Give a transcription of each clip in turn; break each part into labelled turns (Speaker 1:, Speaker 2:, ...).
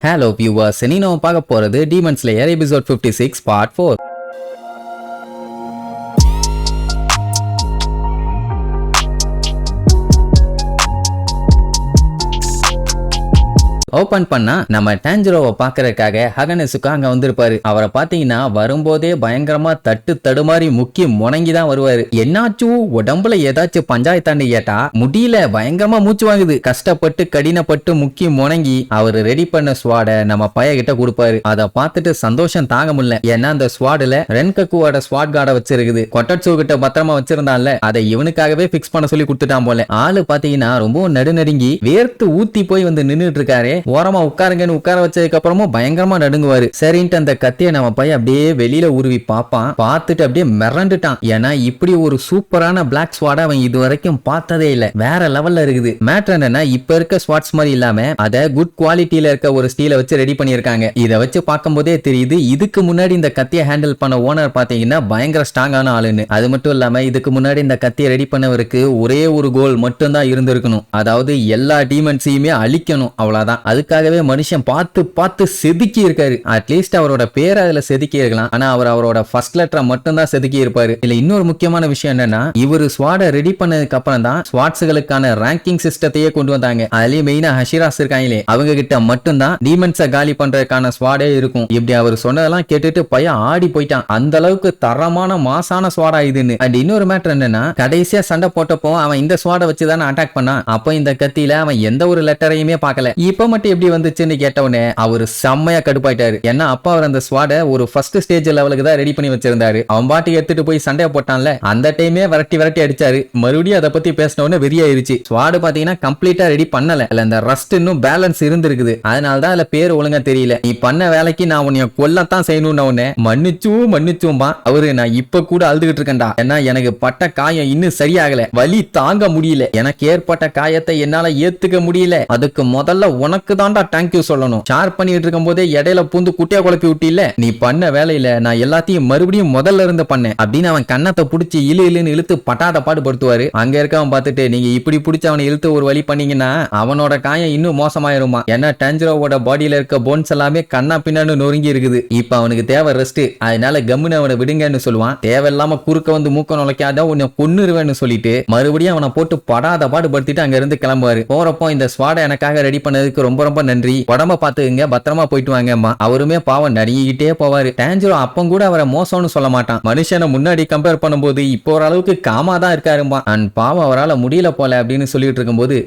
Speaker 1: Hello viewers, இனி நம்ம பார்க்க போறது Demon Slayer episode 56 part 4. Open பண்ணா நம்ம டான்ஜிரோவை பாக்குறதுக்காக ஹகனெசுகா அங்க வந்திருப்பாரு. அவரை பாத்தீங்கன்னா வரும்போதே பயங்கரமா தடுமாறி முக்கி முணங்கிதான் வருவாரு. என்னாச்சும் உடம்புல ஏதாச்சும் பஞ்சாயத்தாண்டு கேட்டா முடியல, பயங்கரமா மூச்சு வாங்குது, கஷ்டப்பட்டு கடினப்பட்டு முக்கி முணங்கி அவரு ரெடி பண்ண ஸ்வாட நம்ம பைய கிட்ட கொடுப்பாரு. அதை பார்த்துட்டு சந்தோஷம் தாங்க முடியல. ஏன்னா அந்த ஸ்வாடுல ரென்கக்குவோட ஸ்வாட் கார்டை வச்சிருக்குது. கொட்டட்சு கிட்ட பத்திரமா வச்சிருந்தான்ல, அதை இவனுக்காகவே பிக்ஸ் பண்ண சொல்லி கொடுத்துட்டான் போல. ஆளு பாத்தீங்கன்னா ரொம்ப நடுநடுங்கி வேர்த்து ஊத்தி போய் வந்து நின்னுட்டு இருக்காரு. ஓரமா உட்காருங்கன்னு உட்கார வச்சதுக்கு அப்புறமும் பயங்கரமா நடுங்குவாரு. சரின்ட்டு அந்த கத்தியை நம்ம பையன் அப்படியே வெளியில உருவி பாப்பான். பார்த்துட்டு அப்படியே மிரண்டுட்டான். ஏன்னா இப்படி ஒரு சூப்பரான பிளாக் ஸ்வாட் அவன் இது வரைக்கும் பார்த்ததே இல்ல. வேற லெவல்ல இருக்குது. மேட்டர் என்னன்னா, இப்ப இருக்க ஸ்வாட்ஸ் மாதிரி இல்லாம அத குட் குவாலிட்டியில இருக்க ஒரு ஸ்டீலை வச்சு ரெடி பண்ணிருக்காங்க. இதை வச்சு பார்க்கும் போதே தெரியுது இதுக்கு முன்னாடி இந்த கத்தியை ஹேண்டில் பண்ண ஓனர் பாத்தீங்கன்னா பயங்கர ஸ்ட்ராங்கான ஆளுன்னு. அது மட்டும் இல்லாம இதுக்கு முன்னாடி இந்த கத்தியை ரெடி பண்ணவருக்கு ஒரே ஒரு கோல் மட்டும் தான் இருந்திருக்கணும். அதாவது எல்லா டீமன்ஸையுமே அழிக்கணும், அவ்வளவுதான். அதுக்காகவே மனுஷன் பார்த்து செதுக்கி இருக்காரு. அட்லீஸ்ட் அவரோட பேரை அதுல செதுக்கி இருக்கலாம். ஆனா அவரோட ஃபர்ஸ்ட் லெட்டரை மட்டும் தான் செதுக்கி இருப்பாரு. இல்ல இன்னொரு முக்கியமான விஷயம் என்னன்னா, இவரு ஸ்வாட ரெடி பண்ணதுக்கு அப்புறம் தான் ஸ்வாட்ஸ்களுக்கான ரேங்கிங் சிஸ்டத்தையே கொண்டு வந்தாங்க. அதுலயும் மெயினா ஹஷிராஸ் இருக்காங்களே, அவங்க கிட்ட மட்டும் தான் டீமன்ஸை காலி பண்றதுக்கான ஸ்வாடே இருக்கும். இப்படி அவர் சொன்னதெல்லாம் கேட்டுட்டு பையன் ஆடி போயிட்டான். அந்த அளவுக்கு தரமான மாசான ஸ்வாடா இதுன்னு. அண்ட் இன்னொரு மேட்டர் என்னன்னா, கடைசியா சண்டை போட்டப்போ அவன் இந்த ஸ்வாட வச்சுதானே அட்டாக் பண்ணான். அப்போ இந்த கத்தியில அவன் எந்த ஒரு லெட்டரையுமே பார்க்கல. இப்ப மட்டும் எப்படி வந்துச்சுன்னு கேட்டவனே அவரு செம்மையா கடுப்பாயிட்டாரு. ஏன்னா அப்பா அவர் அந்த ஸ்வாட ஒரு ஃபர்ஸ்ட் ஸ்டேஜ் லெவலுக்கு தான் ரெடி பண்ணி வச்சிருந்தாரு. அவன் பாட்டி எடுத்துட்டு போய் சண்டையை போட்டான்ல, அந்த டைமே விரட்டி அடிச்சாரு. மறுபடியும் அதை பத்தி பேசினவனே வெறியாயிருச்சு. ஸ்வாடு பாத்தீங்கன்னா கம்ப்ளீட்டா ரெடி பண்ணல. அந்த ரஸ்ட் இன்னும் பேலன்ஸ் இருந்திருக்குது. அதனாலதான் அதுல பேர் ஒழுங்கா தெரியல. நீ பண்ண வேலைக்கு நான் உன்னைய கொல்லத்தான் செய்யணும்னு உடனே மன்னிச்சும்பா அவரு, நான் இப்ப கூட அழுதுகிட்டு இருக்கேன்டா. ஏன்னா எனக்கு பட்ட காயம் இன்னும் சரியாகல, வலி தாங்க முடியல. எனக்கு ஏற்பட்ட காயத்தை என்னால ஏத்துக்க முடியல. அதுக்கு முதல்ல உனக்கு தான்டா தேங்க்யூ சொல்லணும். ஷேர் பண்ணிட்டு இருக்கும் போதே இடையில பூந்து குட்டியா குழப்பி விட்டில. நீ பண்ண வேலையில நான் எல்லாத்தையும் மறுபடியும் முதல்ல இருந்து பண்ணேன் அப்படின்னு அவன் கண்ணத்தை புடிச்சு இழுன்னு இழுத்து பட்டாத பாடுபடுத்துவாரு. அங்க இருக்கவன் பார்த்துட்டு, நீங்க இப்படி பிடிச்ச அவனை இழுத்து ஒரு வழி பண்ணீங்கன்னா அவனோட காயம் இன்னும் மோசமாயிருமா. ஏன்னா டான்ஜிரோவோட பாடியில இருக்க போன்ஸ் எல்லாமே கண்ணா பின்னான்னு நொறுங்கி இருக்குது. இப்ப அவனுக்கு தேவை ரெஸ்ட். அதனால கம்முன்னு அவனை விடுங்கன்னு சொல்லுவான். தேவையில்லாம குறுக்க வந்து மூக்க நுழைக்காத உன்னை கொன்னுருவேன்னு சொல்லிட்டு மறுபடியும் அவனை போட்டு படாத பாடுபடுத்திட்டு அங்க இருந்து கிளம்புவாரு. போறப்போ இந்த ஸ்வாட எனக்காக ரெடி பண்ணதுக்கு ரொம்ப ரொம்ப நன்றி, உடம்ப பாத்துங்க, பத்திரமா போயிட்டு வாங்கம்மா. அவருமே பாவம் நடிகிட்டே போவாரு. டான்ஜிரோ அப்பம் கூட அவரை மோசம்னு சொல்ல மாட்டான். மனுஷனை முன்னாடி கம்பேர் பண்ணும்போது இப்போ ஓரளவுக்கு காமா தான் இருக்காருமா. அண்ட் பாவம் அவரால் முடியல போல அப்படின்னு சொல்லிட்டு இருக்கும்போது,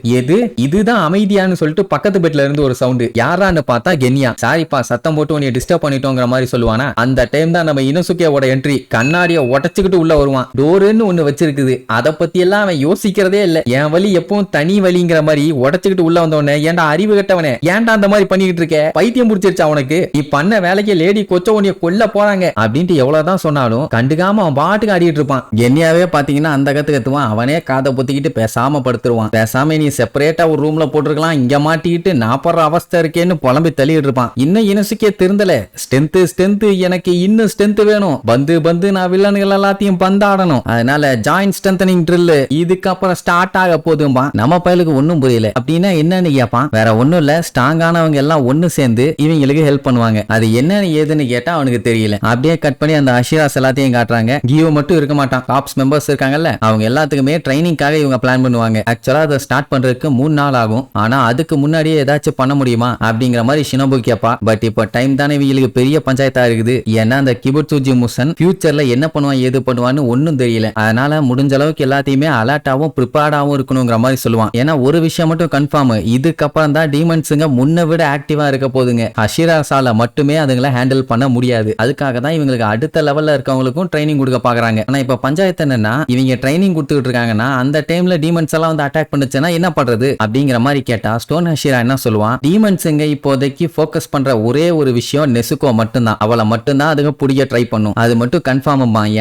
Speaker 1: இதுதான் அமைதியான்னு சொல்லிட்டு பக்கத்து பெட்ல இருந்து ஒரு சவுண்ட். யாரான்னு பார்த்தா கென்யா. சாரிப்பா சத்தம் போட்டு உன்னை டிஸ்டர்ப் பண்ணிட்டோங்கிற மாதிரி சொல்லுவானா. அந்த டைம் தான் நம்ம இனசுகேவோட என்ட்ரி. கண்ணாடியை உடச்சுக்கிட்டு உள்ள வருவான். டோருன்னு ஒண்ணு வச்சிருக்குது. அதை பத்தி எல்லாம் அவன் யோசிக்கிறதே இல்ல. என் வழி எப்பவும் தனி வழிங்கிற மாதிரி உடச்சுக்கிட்டு உள்ள வந்தவனே, ஏன்டா அறிவு கட்டவனே, ஏன்டா அந்த மாதிரி பண்ணிட்டு இருக்க, பைத்தியம் பிடிச்சிருச்சா உனக்கு, நீ பண்ண வேலைக்கு லேடி கொச்ச உன்னைய கொல்ல போறாங்க அப்படின்ட்டு எவ்வளவுதான் சொன்னாலும் கண்டுக்காம அவன் பாட்டுக்கு ஆடிட்டு இருப்பான். கென்யாவே பாத்தீங்கன்னா அந்த கத்துவான். அவனே காதை பொத்திக்கிட்டு பேசாம படுத்துருவான். பேசாம நீ செப்பரேட்டா ஒரு ரூம்ல போட்டுருக்கலாம், இங்க மாட்டிக்கிட்டு நான் படுற அவஸ்தை இருக்கேன்னு புலம்பி தள்ளிட்டு இருப்பான். இன்னும் இனசுக்கே திருந்தல. ஸ்ட்ரென்த் எனக்கு இன்னும் ஸ்ட்ரென்த் வேணும். பந்து நான் வில்லன்கள் எல்லாத்தையும் பந்தாடணும். அதனால ஜாயின்ட் ஸ்ட்ரென்தனிங் ட்ரில் இதுக்கப்புறம் ஸ்டார்ட் ஆக போதும்பா. நம்ம பயலுக்கு ஒன்னும் புரியல. அப்படின்னா என்னன்னு கேட்பான். வேற ஒண்ணும் இல்ல, ஸ்ட்ராங்கானவங்க எல்லாம் ஒண்ணு சேர்ந்து இவங்களுக்கு ஹெல்ப் பண்ணுவாங்க. அது என்னன்னு ஏதுன்னு கேட்டா அவனுக்கு தெரியல. அப்படியே கட் பண்ணி அந்த ஹஷிராஸ் எல்லாத்தையும் காட்டுறாங்க. கியோ மட்டும் இருக்க மாட்டான். டாப்ஸ் மெம்பர்ஸ் இருக்காங்கல்ல, அவங்க எல்லாத்துக்குமே ட்ரைனிங்காக இவங்க பிளான் பண்ணுவாங்க. ஆக்சுவலா அதை ஸ்டார்ட் பண்றதுக்கு 3 நாள் ஆகும். ஆனா அதுக்கு முன்னாடியே ஏதாச்சும் பண்ண முடியுமா அப்படிங்கிற மாதிரி ஷினோபு கேப்பா. பட் இப்ப டைம் தானே இவங்களுக்கு பெரிய பஞ்சாயத்தா இருக்குது. ஏன்னா அந்த கிபுட்சுஜி முசன் ஃபியூச்சர்ல என்ன பண்ணுவான் ஏது பண்ணுவான்னு ஒன்னும் தெரியல. அதனால முடிஞ்ச அளவுக்கு எல்லாத்தையுமே அலர்ட்டாவும் ப்ரிப்பேர்டாவும் இருக்கணுங்கிற மாதிரி சொல்லுவான். ஏன்னா ஒரு விஷயம் மட்டும் கன்ஃபார்ம், இதுக்கப்புறம் தான் டீமன்ஸுங்க முன்ன விட ஆக்டிவா இருக்க போதுங்க. ஹஷிராஸால மட்டுமே அதுங்களை ஹேண்டில் பண்ண முடியாது. அதுக்காக தான் இவங்களுக்கு அடுத்த லெவல்ல இருக்கவங்களுக்கும் ட்ரைனிங் கொடுக்க பாக்குறாங்க. ஆனா இப்ப பஞ்சாயத்து என்னன்னா, இவங்க ட்ரைனிங் கொடுத்துட்டு இருக்காங்கன்னா அந்த டைம்ல டீமன்ஸ் எல்லாம் வந்து அட்டாக் பண்ணுச்சுன்னா என்ன பண்றது அப்படிங்கிற மாதிரி கேட்டா ஸ்டோன் ஹஷிரா என்ன சொல்லுவான், டீமன்ஸுங்க இப்போதைக்கு ஃபோக்கஸ் பண்ற ஒரே ஒரு விஷயம் நெசுகோ மட்டும்தான். அவளை மட்டும்தான் அதுங்க பிடிக்க ட்ரை பண்ணும். அது மட்டும் கன்ஃபார்ம்.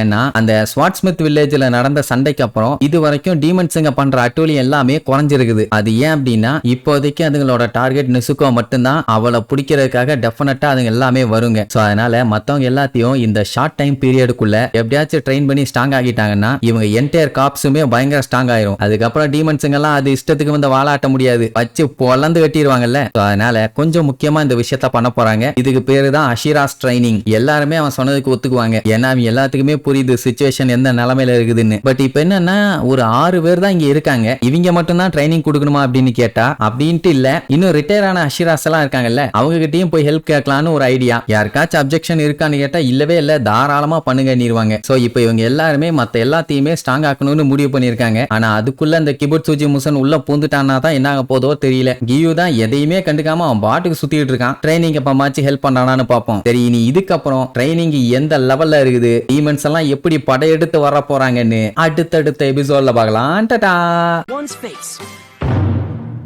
Speaker 1: ஏன்னா அந்த ஸ்வாட்ஸ்மித் வில்லேஜ்ல நடந்த சண்டைக்கு அப்புறம் இது வரைக்கும் டீமன்ஸுங்க பண்ற அட்டூழியம் எல்லாமே குறைஞ்சிருக்குது. அது ஏன் அப்படின்னா இப்போதைக்கு அதுங்களோட டார்கெட் நெசுக்கோ மட்டும்தான். அவளை பிடிக்கிறதுக்காக டெஃபினட்டா அதுங்க எல்லாமே வருங்க. சோ அதனால மத்தவங்க எல்லாத்தையும் இந்த ஷார்ட் டைம் பீரியடுக்குள்ள எப்படியாச்சும் ட்ரெயின் பண்ணி ஸ்ட்ராங் ஆகிட்டாங்கன்னா இவங்க என்டையர் காப்ஸுமே பயங்கர ஸ்ட்ராங் ஆயிரும். அதுக்கப்புறம் டீமன்ஸுங்க எல்லாம் அது இஷ்டத்துக்கு வந்து வாழாட்ட முடியாது, வச்சு பொலந்து வெட்டிடுவாங்கல்ல. அதனால கொஞ்சம் முக்கியமா இந்த விஷயத்த பண்ண போறாங்க. இதுக்கு பேரு தான் அஷிராஸ் ட்ரைனிங். எல்லாருமே அவன் சொன்னதுக்கு ஒத்துக்குவாங்க, ஏன்னா அவங்க எல்லாத்துக்குமே புரியுது சிச்சுவேஷன் எந்த நிலைமையில இருக்குதுன்னு. பட் இப்ப என்னன்னா ஒரு 6 பேர் தான் இங்க இருக்காங்க, இவங்க மட்டும் தான் ட்ரைனிங் கொடுக்கணுமா அப்படின்னு கேட்டா அப்படின்ட்டு இல்ல, இன்னும் ரிட்டையர் ஆன அஷிராஸ் எல்லாம் இருக்காங்கல்ல, அவங்க கிட்டயும் போய் ஹெல்ப் கேட்கலான்னு ஒரு ஐடியா. யாருக்காச்சும் அப்ஜெக்ஷன் இருக்கான்னு கேட்டா இல்லவே இல்ல, தாராளமா பண்ணுங்க நீருவாங்க. சோ இப்போ இவங்க எல்லாருமே மத்த எல்லாத்தையுமே ஸ்ட்ராங் ஆக்கணும்னு முடிவு பண்ணிருக்காங்க. ஆனா அதுக்குள்ள இந்த கிபுட்சுஜி முசன் உள்ள பூந்துட்டான்னா தான் என்ன ஆக போதோ தெரியல. கியூ தான் எதையுமே கண்டுக்காம அவன் பாட்டுக்கு சுத்திட்டு இருக்கான். ட்ரைனிங் எப்பமாச்சும் ஹெல்ப் பண்ணானான்னு பாப்போம். சரி, இனி இதுக்கப்புறம் ட்ரைனிங் எந்த லெவல்ல இருக்குது, டீமன்ஸ் எல்லாம் எப்படி படையெடுத்து வர போறாங்கன்னு அடுத்தடுத்த எபிசோட்ல பார்க்கலாம். டாடா.